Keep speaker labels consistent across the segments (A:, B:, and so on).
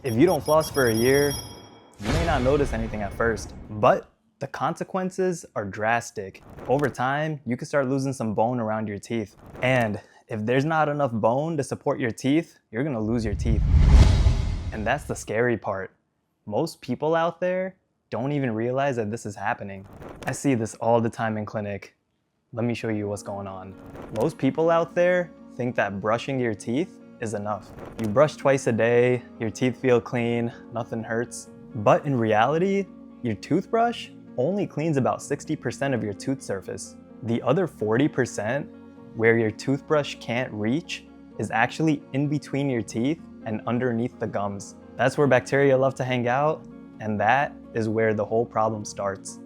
A: If you don't floss for a year, you may not notice anything at first, but the consequences are drastic. Over time, you can start losing some bone around your teeth. And if there's not enough bone to support your teeth, you're gonna lose your teeth. And that's the scary part. Most people out there don't even realize that this is happening. I see this all the time in clinic. Let me show you what's going on. Most people out there think that brushing your teeth is enough. You brush twice a day, your teeth feel clean, nothing hurts. But in reality, your toothbrush only cleans about 60% of your tooth surface. The other 40%, where your toothbrush can't reach, is actually in between your teeth and underneath the gums. That's where bacteria love to hang out, and that is where the whole problem starts.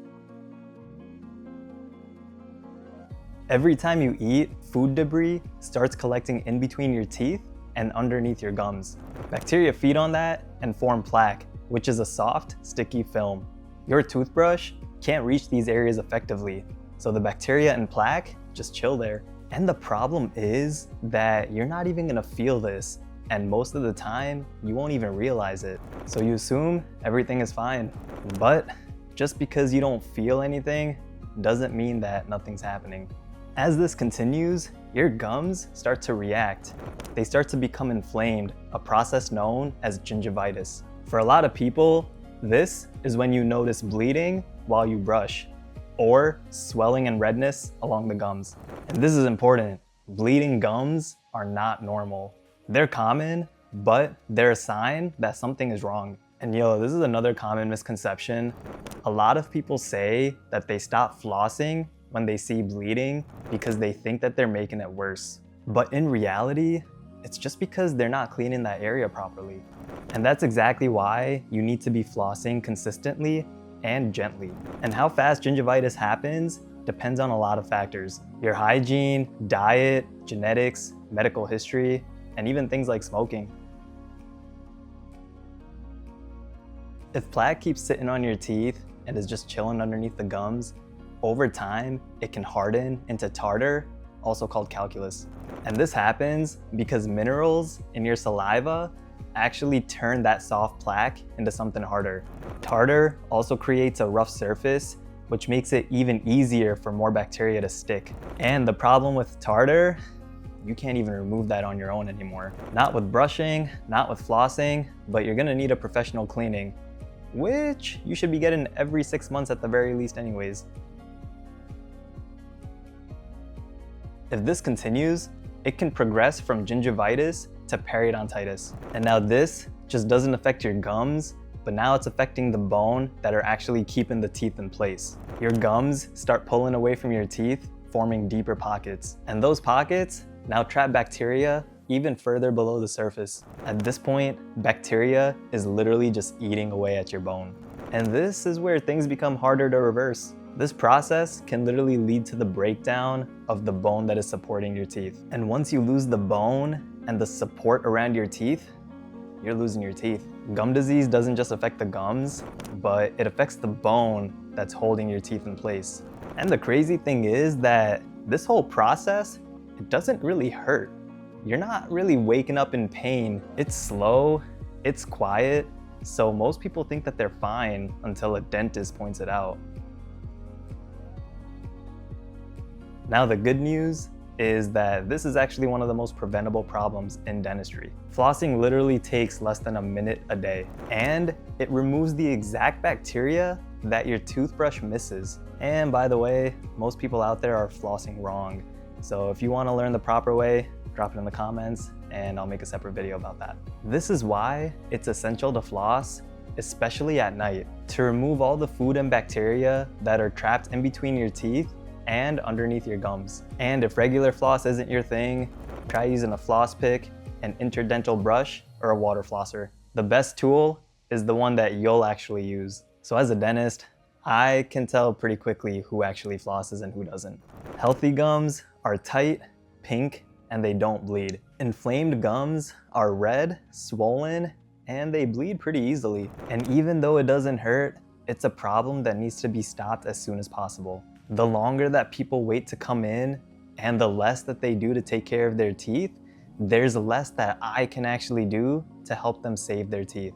A: Every time you eat, food debris starts collecting in between your teeth and underneath your gums. Bacteria feed on that and form plaque, which is a soft, sticky film. Your toothbrush can't reach these areas effectively, so the bacteria and plaque just chill there. And the problem is that you're not even gonna feel this, and most of the time, you won't even realize it. So you assume everything is fine. But just because you don't feel anything doesn't mean that nothing's happening. As this continues, your gums start to react. They start to become inflamed, a process known as gingivitis. For a lot of people, this is when you notice bleeding while you brush, or swelling and redness along the gums. And this is important. Bleeding gums are not normal. They're common, but they're a sign that something is wrong. And this is another common misconception. A lot of people say that they stop flossing when they see bleeding because they think that they're making it worse. But in reality, it's just because they're not cleaning that area properly. And that's exactly why you need to be flossing consistently and gently. And how fast gingivitis happens depends on a lot of factors. Your hygiene, diet, genetics, medical history, and even things like smoking. If plaque keeps sitting on your teeth and is just chilling underneath the gums, over time, it can harden into tartar, also called calculus. And this happens because minerals in your saliva actually turn that soft plaque into something harder. Tartar also creates a rough surface, which makes it even easier for more bacteria to stick. And the problem with tartar, you can't even remove that on your own anymore. Not with brushing, not with flossing, but you're gonna need a professional cleaning, which you should be getting every 6 months at the very least anyways. If this continues, it can progress from gingivitis to periodontitis. And now this just doesn't affect your gums, but now it's affecting the bone that are actually keeping the teeth in place. Your gums start pulling away from your teeth, forming deeper pockets. And those pockets now trap bacteria even further below the surface. At this point, bacteria is literally just eating away at your bone. And this is where things become harder to reverse. This process can literally lead to the breakdown of the bone that is supporting your teeth. And once you lose the bone and the support around your teeth, you're losing your teeth. Gum disease doesn't just affect the gums, but it affects the bone that's holding your teeth in place. And the crazy thing is that this whole process, it doesn't really hurt. You're not really waking up in pain. It's slow, it's quiet, so most people think that they're fine until a dentist points it out. Now the good news is that this is actually one of the most preventable problems in dentistry. Flossing literally takes less than a minute a day, and it removes the exact bacteria that your toothbrush misses. And by the way, most people out there are flossing wrong. So if you want to learn the proper way, drop it in the comments and I'll make a separate video about that. This is why it's essential to floss, especially at night, to remove all the food and bacteria that are trapped in between your teeth and underneath your gums. And if regular floss isn't your thing, try using a floss pick, an interdental brush, or a water flosser. The best tool is the one that you'll actually use. So as a dentist, I can tell pretty quickly who actually flosses and who doesn't. Healthy gums are tight, pink, and they don't bleed. Inflamed gums are red, swollen, and they bleed pretty easily. And even though it doesn't hurt, it's a problem that needs to be stopped as soon as possible. The longer that people wait to come in and the less that they do to take care of their teeth, there's less that I can actually do to help them save their teeth.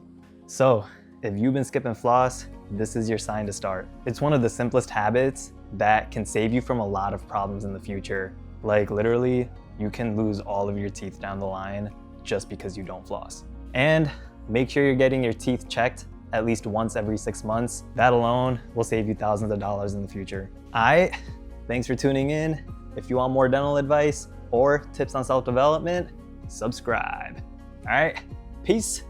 A: So if you've been skipping floss, this is your sign to start. It's one of the simplest habits that can save you from a lot of problems in the future. Like literally, you can lose all of your teeth down the line just because you don't floss. And make sure you're getting your teeth checked at least once every 6 months. That alone will save you thousands of dollars in the future. Thanks for tuning in. If you want more dental advice or tips on self-development, subscribe. All right, peace.